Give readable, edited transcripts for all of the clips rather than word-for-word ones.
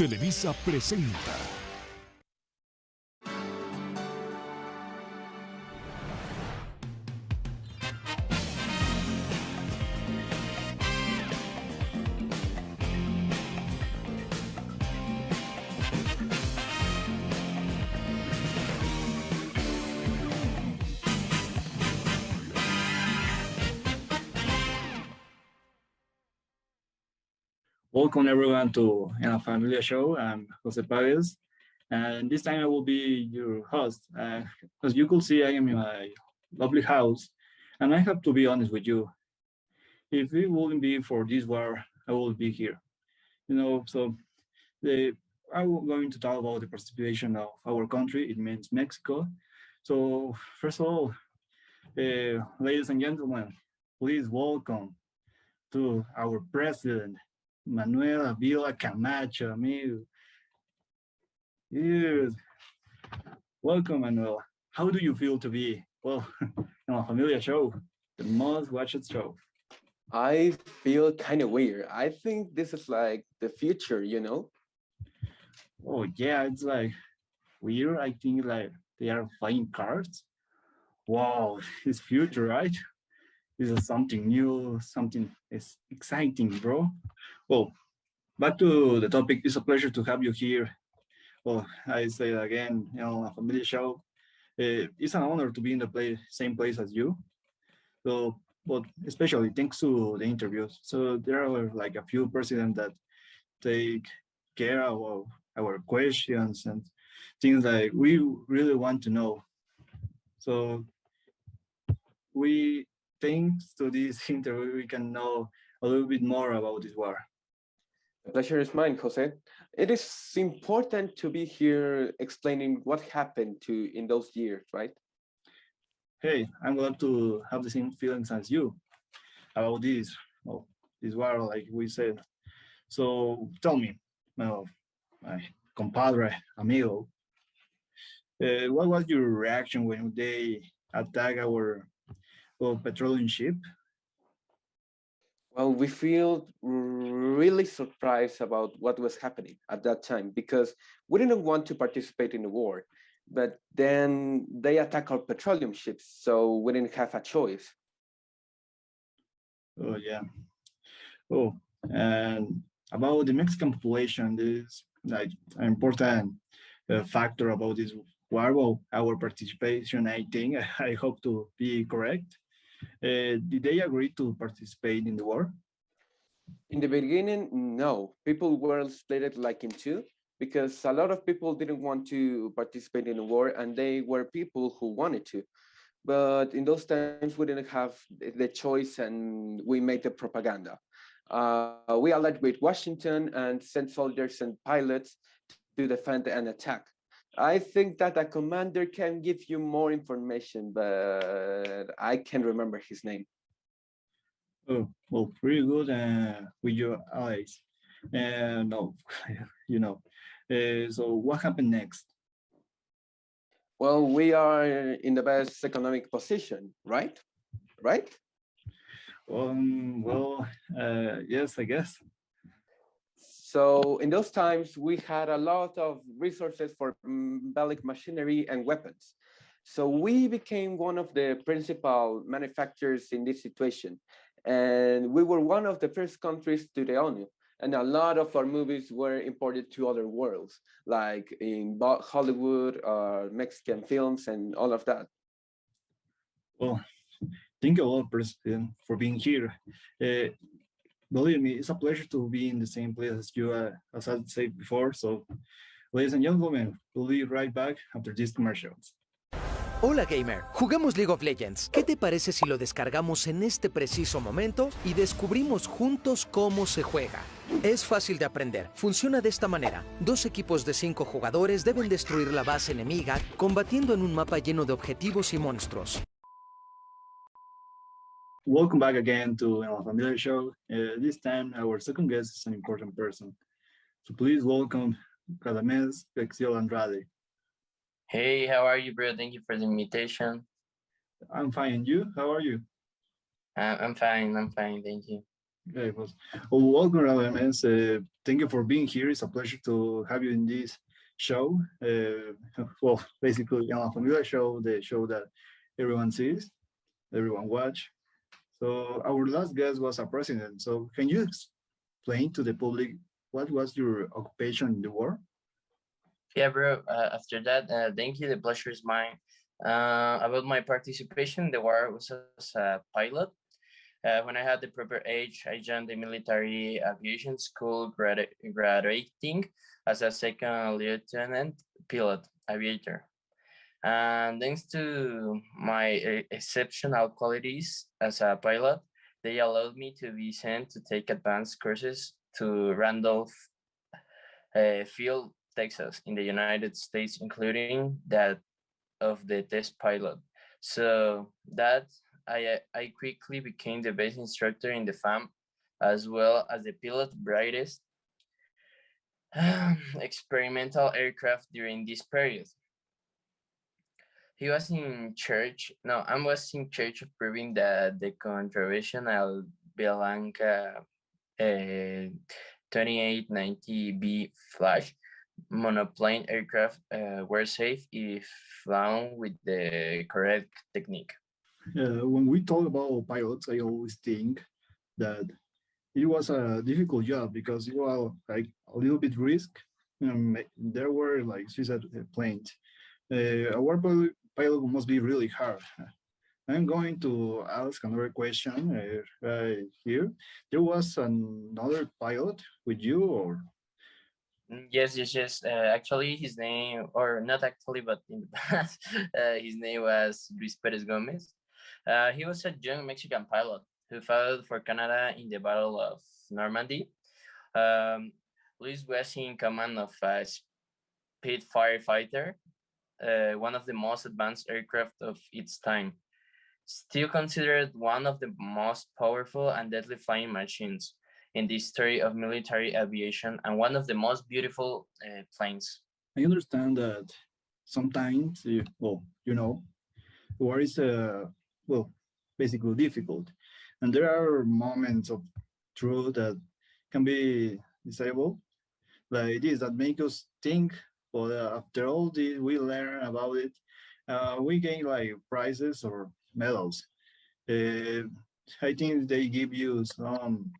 Televisa presenta. Welcome everyone to Familia show. I'm Jose Paves, and this time I will be your host. As you could see, I am in my lovely house, and I have to be honest with you. If it wouldn't be for this war, I would be here. So the I'm going to talk about the participation of our country. It means Mexico. So first of all, ladies and gentlemen, please welcome to our president, Manuel Avila Camacho, amigo. Yes. Welcome, Manuel. How do you feel to be, well, in a Familia show, the most watched show? I feel kind of weird. I think this is like the future, you know? Oh, yeah, it's like weird. I think like they are playing cards. Wow, it's future, right? This is something new, something is exciting, bro. Well, back to the topic. It's a pleasure to have you here. Well, I say it again, a Familia show. It's an honor to be in the same place as you. So, but especially thanks to the interviews. So there are like a few presidents that take care of our questions and things like we really want to know. So we, thanks to this interview, we can know a little bit more about this war. The pleasure is mine, Jose. It is important to be here explaining what happened to in those years, right? Hey, I'm glad to have the same feelings as you about this, well, this war, like we said. So tell me, well, my compadre, amigo, what was your reaction when they attack our petroleum ship? Well, we feel really surprised about what was happening at that time because we didn't want to participate in the war, but then they attack our petroleum ships, so we didn't have a choice. Oh, yeah. Oh, and about the Mexican population, this like an important factor about this war. Well, our participation, I think, I hope to be correct. Did they agree to participate in the war? In the beginning, no. People were split like in two because a lot of people didn't want to participate in the war and they were people who wanted to. But in those times, we didn't have the choice and we made the propaganda. We allied with Washington and sent soldiers and pilots to defend and attack. I think that a commander can give you more information, but I can't remember his name. Oh, well, pretty good with your allies. No, you know. So what happened next? Well, we are in the best economic position, right? Right? Well, yes, I guess. So in those times, we had a lot of resources for bellic machinery and weapons. So we became one of the principal manufacturers in this situation. And we were one of the first countries to the ONU. And a lot of our movies were imported to other worlds, like in Hollywood, Mexican films, and all of that. Well, thank you a lot, President, for being here. Uh, Believe me, it's a pleasure to be in the same place as you, as I said before. So, ladies and gentlemen, we'll be right back after these commercials. Hola gamer, juguemos League of Legends. ¿Qué te parece si lo descargamos en este preciso momento y descubrimos juntos cómo se juega? Es fácil de aprender. Funciona de esta manera. Dos equipos de 5 jugadores deben destruir la base enemiga combatiendo en un mapa lleno de objetivos y monstruos. Welcome back again to our Familia show. This time, our second guest is an important person. So please welcome Radamés Pexiol Andrade. Hey, how are you, bro? Thank you for the invitation. I'm fine. And you? How are you? I'm fine. Thank you. Yeah, it was. Oh, welcome, elements. Thank you for being here. It's a pleasure to have you in this show. Well, basically, a familiar show, the show that everyone sees, everyone watch. So our last guest was a president. So can you explain to the public what was your occupation in the war? Yeah, bro. After that, thank you. The pleasure is mine. About my participation in the war was as a pilot. When I had the proper age, I joined the military aviation school, graduating as a second lieutenant pilot aviator. And thanks to my exceptional qualities as a pilot, they allowed me to be sent to take advanced courses to Randolph Field, Texas, in the United States, including that of the test pilot. So that I quickly became the best instructor in the FAM, as well as the pilot brightest experimental aircraft during this period. He was in church. No, I was in church of proving that the controversial Belanca 2890B Flash monoplane aircraft were safe if flown with the correct technique. When we talk about pilots, I always think that it was a difficult job because you are like a little bit risk. There were like suicide planes. Our pilot must be really hard. I'm going to ask another question right here. There was another pilot with you, or Yes, yes, yes. Actually, his name, or not actually, but in the past, his name was Luis Perez Gomez. He was a young Mexican pilot who fought for Canada in the Battle of Normandy. Um, Luis was in command of a Spitfire firefighter, one of the most advanced aircraft of its time, still considered one of the most powerful and deadly flying machines in the history of military aviation and one of the most beautiful planes. I understand that sometimes, well, war is well, basically difficult, and there are moments of truth that can be disabled, like this that make us think. But after all this, we learn about it. We gain like prizes or medals. Uh, I think they give you some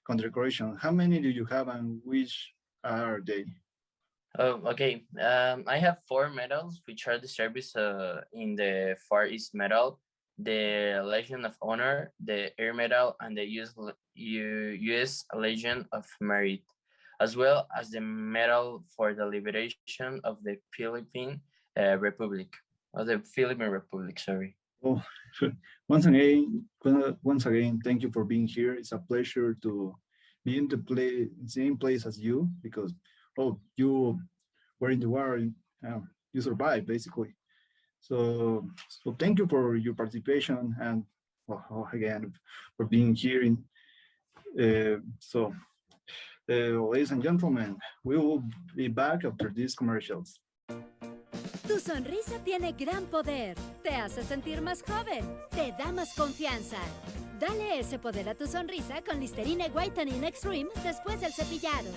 condecoration. How many do you have, and which are they? Oh, okay. I have four medals, which are the service in the Far East Medal, the Legion of Honor, the Air Medal, and the US Legion of Merit, as well as the Medal for the Liberation of the Philippine Republic, of the Philippine Republic, sorry. Oh, once again, thank you for being here. It's a pleasure to be in the same place as you because, oh, you were in the war, and, you survived basically. So thank you for your participation and again for being here. Ladies and gentlemen, we will be back after these commercials. Tu sonrisa tiene gran poder. Te hace sentir más joven. Te da más confianza. Dale ese poder a tu sonrisa con Listerine Whitening Extreme después del cepillado,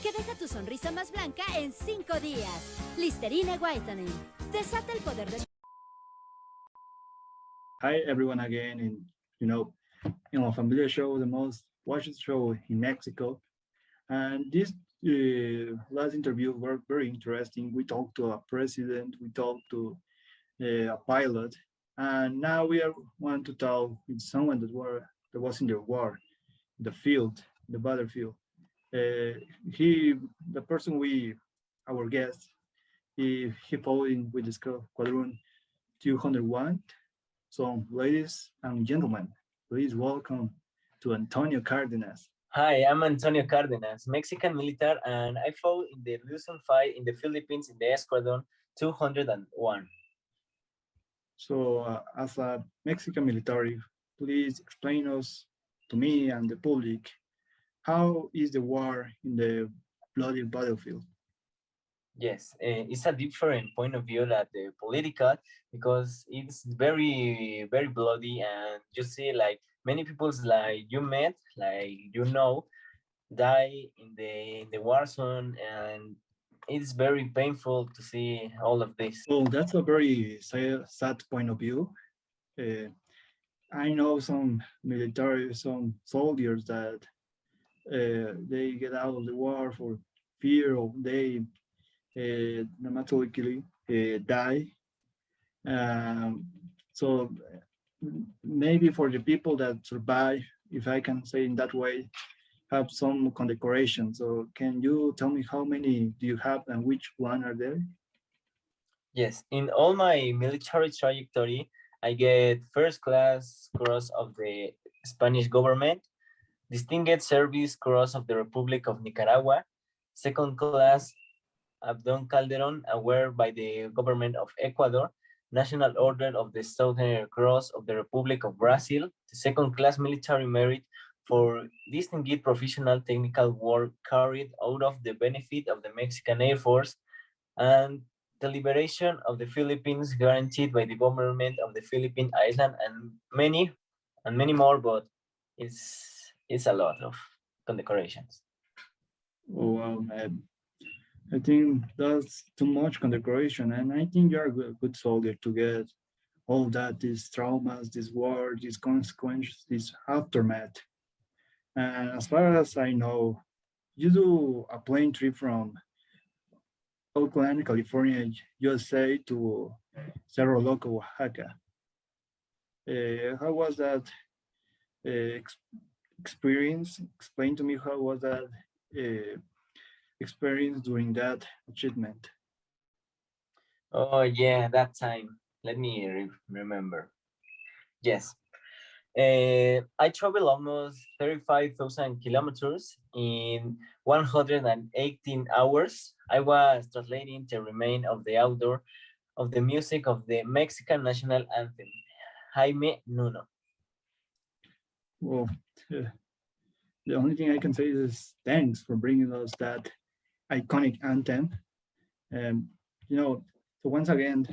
que deja tu sonrisa más blanca en 5 días. Listerine Whitening. Desata el poder de... Hi everyone again, in a familiar show, the most watched show in Mexico. And this last interview were very interesting. We talked to a president, we talked to a pilot, and now we are want to talk with someone that was in the war, the field, the battlefield. Uh, the person our guest, he fought in with the squadron 201. So, ladies and gentlemen, please welcome to Antonio Cardenas. Hi, I'm Antonio Cardenas, Mexican military, and I fought in the Luzon fight in the Philippines in the Squadron 201. So, as a Mexican military, please explain us to me and the public how is the war in the bloody battlefield? Yes, it's a different point of view that the political because it's very, very bloody, and you see like many people like you met, like you know, die in the war zone, and it's very painful to see all of this. Well, that's a very sad point of view. Uh, I know some military, some soldiers that they get out of the war for fear of they dramatically die. Um, so maybe for the people that survive, if I can say in that way, have some condecoration. So can you tell me how many do you have and which one are there? Yes, in all my military trajectory, I get first class cross of the Spanish government, distinguished service cross of the Republic of Nicaragua, second class Abdon Calderon award by the government of Ecuador, National Order of the Southern Cross of the Republic of Brazil, the second class military merit for distinguished professional technical work carried out of the benefit of the Mexican Air Force, and the liberation of the Philippines guaranteed by the government of the Philippine Island, and many more, but it's a lot of condecorations. Oh, wow, I think that's too much condecoration, and I think you're a good soldier to get all that, these traumas, this war, these consequences, this aftermath. And as far as I know, you do a plane trip from Oakland, California, USA to Cerro Loco, Oaxaca. How was that experience? Explain to me how was that experience during that achievement? Oh yeah, that time. Let me remember. Yes. I traveled almost 35,000 kilometers in 118 hours. I was translating the remain of the outdoor of the music of the Mexican national anthem, Jaime Nuno. Well, the only thing I can say is thanks for bringing us that iconic anthem. And you know, so once again,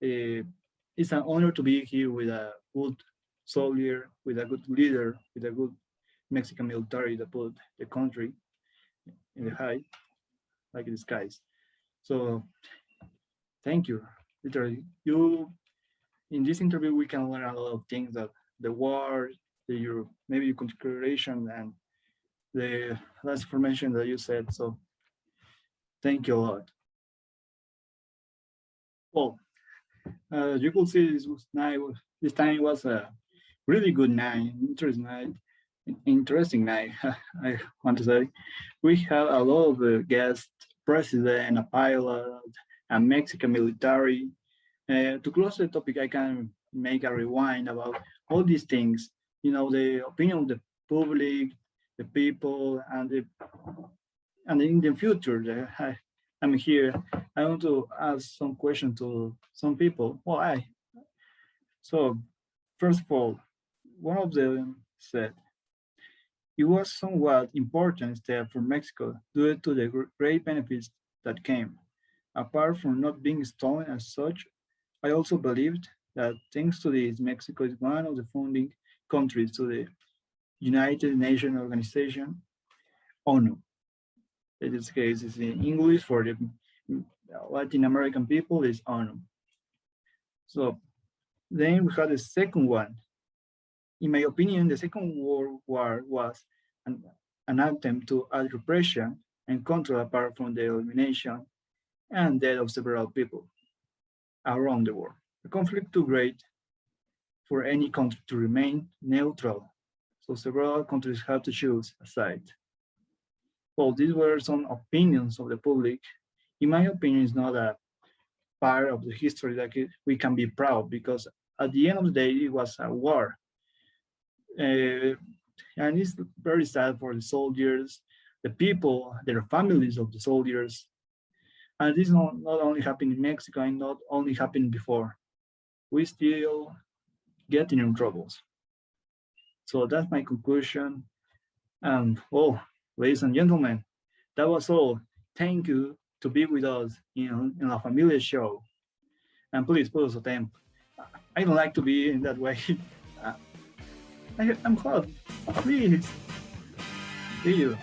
it's an honor to be here with a good soldier, with a good leader, with a good Mexican military that put the country in the high, like the skies. So thank you. Literally, you in this interview we can learn a lot of things that the war, your maybe your configuration and the last information that you said. So thank you a lot. Well, you could see this time was a really good night, interesting night. I want to say we had a lot of guests, president, a pilot, a Mexican military. To close the topic, I can make a rewind about all these things. You know, the opinion of the public, the people, and in the future. I'm here. I want to ask some questions to some people. Why? So, first of all, one of them said, it was somewhat important step for Mexico due to the great benefits that came. Apart from not being stolen as such, I also believed that thanks to this, Mexico is one of the founding countries to the United Nations Organization, ONU. In this case, is in English for the Latin American people is ONU. So then we had the second one. In my opinion, the Second World War was an attempt to add repression and control apart from the elimination and death of several people around the world. A conflict too great for any country to remain neutral. So several countries have to choose a side. Well, these were some opinions of the public. In my opinion, it's not a part of the history that we can be proud because at the end of the day, it was a war. And it's very sad for the soldiers, the people, their families of the soldiers. And this not only happened in Mexico and not only happened before. We still getting in troubles. So that's my conclusion. And well, ladies and gentlemen, that was all. Thank you to be with us in La Familia show. And please put us a temp. I don't like to be in that way. I'm hot. Please. See you.